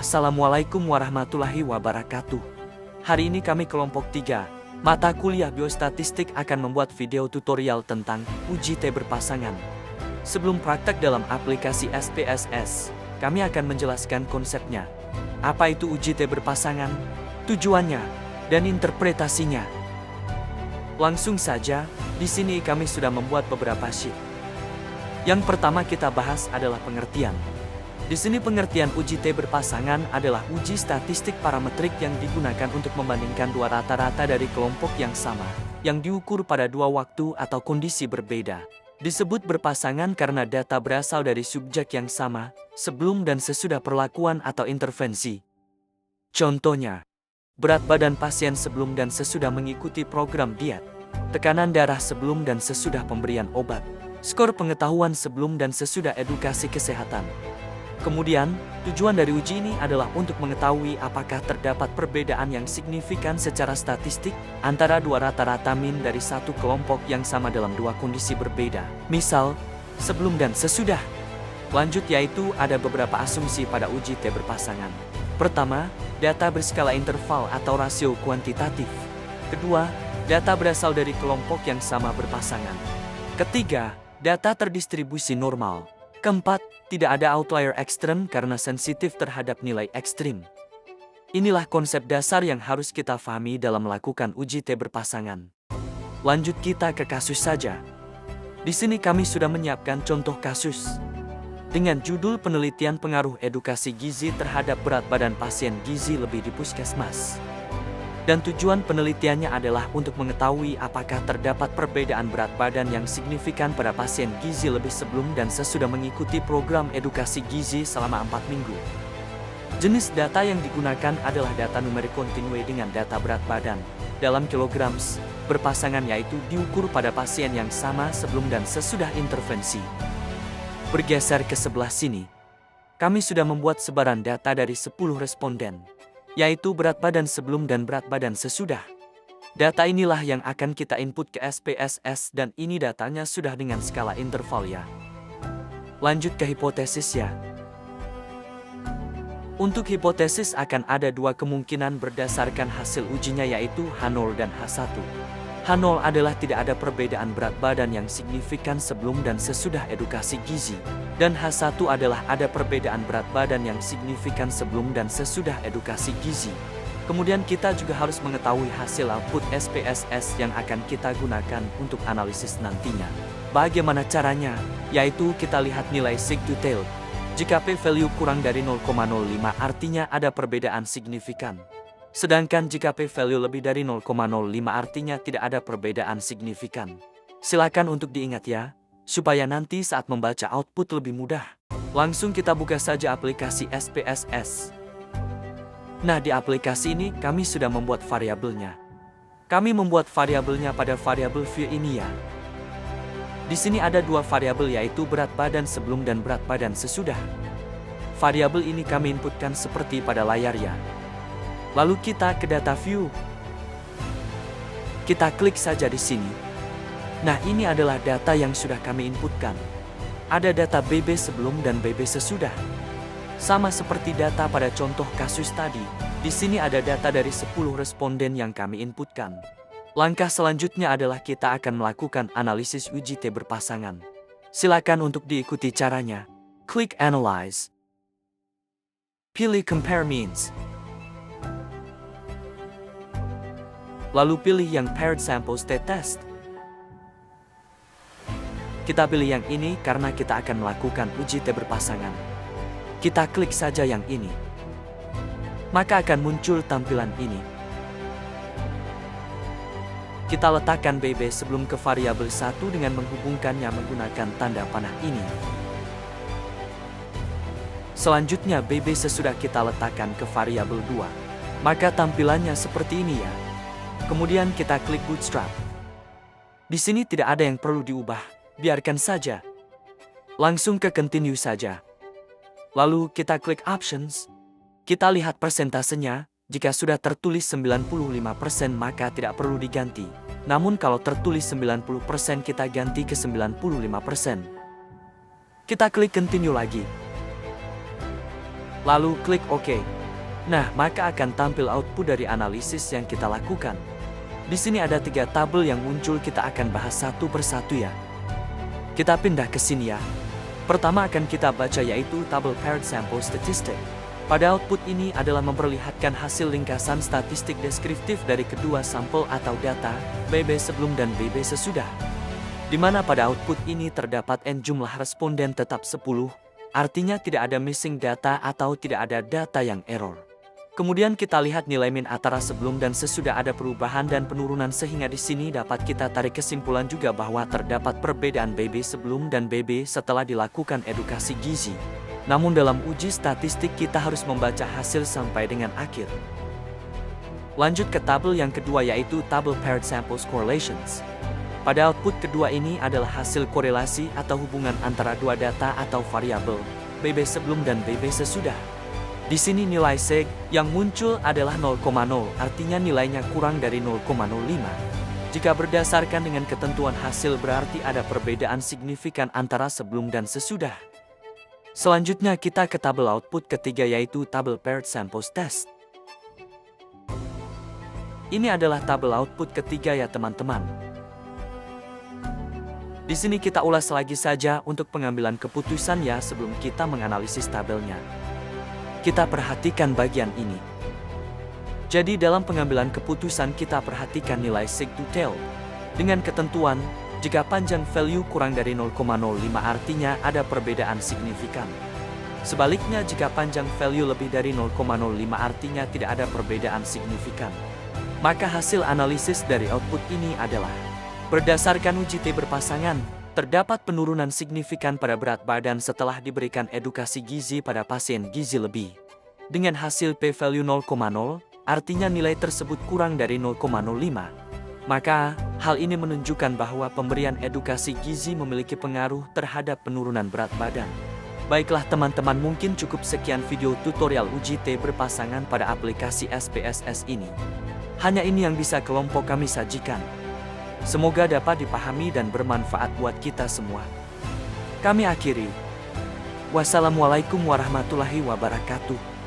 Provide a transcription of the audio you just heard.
Assalamualaikum warahmatullahi wabarakatuh. Hari ini kami kelompok 3, mata kuliah biostatistik akan membuat video tutorial tentang uji T berpasangan. Sebelum praktek dalam aplikasi SPSS, kami akan menjelaskan konsepnya. Apa itu uji T berpasangan, tujuannya, dan interpretasinya. Langsung saja, di sini kami sudah membuat beberapa sheet. Yang pertama kita bahas adalah pengertian. Di sini pengertian uji T berpasangan adalah uji statistik parametrik yang digunakan untuk membandingkan dua rata-rata dari kelompok yang sama, yang diukur pada dua waktu atau kondisi berbeda. Disebut berpasangan karena data berasal dari subjek yang sama, sebelum dan sesudah perlakuan atau intervensi. Contohnya, berat badan pasien sebelum dan sesudah mengikuti program diet, tekanan darah sebelum dan sesudah pemberian obat, skor pengetahuan sebelum dan sesudah edukasi kesehatan. Kemudian, tujuan dari uji ini adalah untuk mengetahui apakah terdapat perbedaan yang signifikan secara statistik antara dua rata-rata min dari satu kelompok yang sama dalam dua kondisi berbeda. Misal, sebelum dan sesudah. Lanjut yaitu ada beberapa asumsi pada uji T berpasangan. Pertama, data berskala interval atau rasio kuantitatif. Kedua, data berasal dari kelompok yang sama berpasangan. Ketiga, data terdistribusi normal. Keempat, tidak ada outlier ekstrem karena sensitif terhadap nilai ekstrim. Inilah konsep dasar yang harus kita pahami dalam melakukan uji T berpasangan. Lanjut kita ke kasus saja. Di sini kami sudah menyiapkan contoh kasus. Dengan judul penelitian pengaruh edukasi gizi terhadap berat badan pasien gizi lebih di puskesmas. Dan tujuan penelitiannya adalah untuk mengetahui apakah terdapat perbedaan berat badan yang signifikan pada pasien gizi lebih sebelum dan sesudah mengikuti program edukasi gizi selama 4 minggu. Jenis data yang digunakan adalah data numerik kontinue dengan data berat badan dalam kilograms berpasangan yaitu diukur pada pasien yang sama sebelum dan sesudah intervensi. Bergeser ke sebelah sini, kami sudah membuat sebaran data dari 10 responden. Yaitu berat badan sebelum dan berat badan sesudah. Data inilah yang akan kita input ke SPSS dan ini datanya sudah dengan skala interval ya. Lanjut ke hipotesis ya. Untuk hipotesis akan ada dua kemungkinan berdasarkan hasil ujinya yaitu H0 dan H1. H0 adalah tidak ada perbedaan berat badan yang signifikan sebelum dan sesudah edukasi gizi. Dan H1 adalah ada perbedaan berat badan yang signifikan sebelum dan sesudah edukasi gizi. Kemudian kita juga harus mengetahui hasil output SPSS yang akan kita gunakan untuk analisis nantinya. Bagaimana caranya? Yaitu kita lihat nilai sig detail. Jika p-value kurang dari 0,05 artinya ada perbedaan signifikan. Sedangkan jika p-value lebih dari 0,05 artinya tidak ada perbedaan signifikan. Silakan untuk diingat ya, supaya nanti saat membaca output lebih mudah. Langsung kita buka saja aplikasi SPSS. Nah, di aplikasi ini kami sudah membuat variabelnya. Kami membuat variabelnya pada variabel view ini ya. Di sini ada dua variabel yaitu berat badan sebelum dan berat badan sesudah. Variabel ini kami inputkan seperti pada layar ya. Lalu kita ke data view. Kita klik saja di sini. Nah, ini adalah data yang sudah kami inputkan. Ada data BB sebelum dan BB sesudah. Sama seperti data pada contoh kasus tadi, di sini ada data dari 10 responden yang kami inputkan. Langkah selanjutnya adalah kita akan melakukan analisis uji T berpasangan. Silakan untuk diikuti caranya. Klik Analyze. Pilih Compare Means. Lalu pilih yang Paired Sample State Test. Kita pilih yang ini karena kita akan melakukan uji T berpasangan. Kita klik saja yang ini. Maka akan muncul tampilan ini. Kita letakkan BB sebelum ke variabel 1 dengan menghubungkannya menggunakan tanda panah ini. Selanjutnya BB sesudah kita letakkan ke variabel 2. Maka tampilannya seperti ini ya. Kemudian kita klik Bootstrap. Di sini tidak ada yang perlu diubah, biarkan saja. Langsung ke Continue saja. Lalu kita klik Options. Kita lihat persentasenya, jika sudah tertulis 95% maka tidak perlu diganti. Namun kalau tertulis 90% kita ganti ke 95%. Kita klik Continue lagi. Lalu klik OK. Nah, maka akan tampil output dari analisis yang kita lakukan. Di sini ada 3 tabel yang muncul, kita akan bahas satu persatu ya. Kita pindah ke sini ya. Pertama akan kita baca yaitu tabel paired sample statistic. Pada output ini adalah memperlihatkan hasil ringkasan statistik deskriptif dari kedua sampel atau data, BB sebelum dan BB sesudah. Di mana pada output ini terdapat N jumlah responden tetap 10, artinya tidak ada missing data atau tidak ada data yang error. Kemudian kita lihat nilai min antara sebelum dan sesudah ada perubahan dan penurunan, sehingga di sini dapat kita tarik kesimpulan juga bahwa terdapat perbedaan BB sebelum dan BB setelah dilakukan edukasi gizi. Namun dalam uji statistik kita harus membaca hasil sampai dengan akhir. Lanjut ke tabel yang kedua yaitu tabel paired samples correlations. Pada output kedua ini adalah hasil korelasi atau hubungan antara dua data atau variabel, BB sebelum dan BB sesudah. Di sini nilai seg yang muncul adalah 0,0, artinya nilainya kurang dari 0,05. Jika berdasarkan dengan ketentuan hasil berarti ada perbedaan signifikan antara sebelum dan sesudah. Selanjutnya kita ke tabel output ketiga yaitu tabel paired samples test. Ini adalah tabel output ketiga ya teman-teman. Di sini kita ulas lagi saja untuk pengambilan keputusan ya sebelum kita menganalisis tabelnya. Kita perhatikan bagian ini. Jadi dalam pengambilan keputusan kita perhatikan nilai sig to tail. Dengan ketentuan, jika panjang value kurang dari 0,05 artinya ada perbedaan signifikan. Sebaliknya jika panjang value lebih dari 0,05 artinya tidak ada perbedaan signifikan. Maka hasil analisis dari output ini adalah, berdasarkan uji T berpasangan, terdapat penurunan signifikan pada berat badan setelah diberikan edukasi gizi pada pasien gizi lebih. Dengan hasil p-value 0,0, artinya nilai tersebut kurang dari 0,05. Maka, hal ini menunjukkan bahwa pemberian edukasi gizi memiliki pengaruh terhadap penurunan berat badan. Baiklah teman-teman, mungkin cukup sekian video tutorial uji T berpasangan pada aplikasi SPSS ini. Hanya ini yang bisa kelompok kami sajikan. Semoga dapat dipahami dan bermanfaat buat kita semua. Kami akhiri. Wassalamualaikum warahmatullahi wabarakatuh.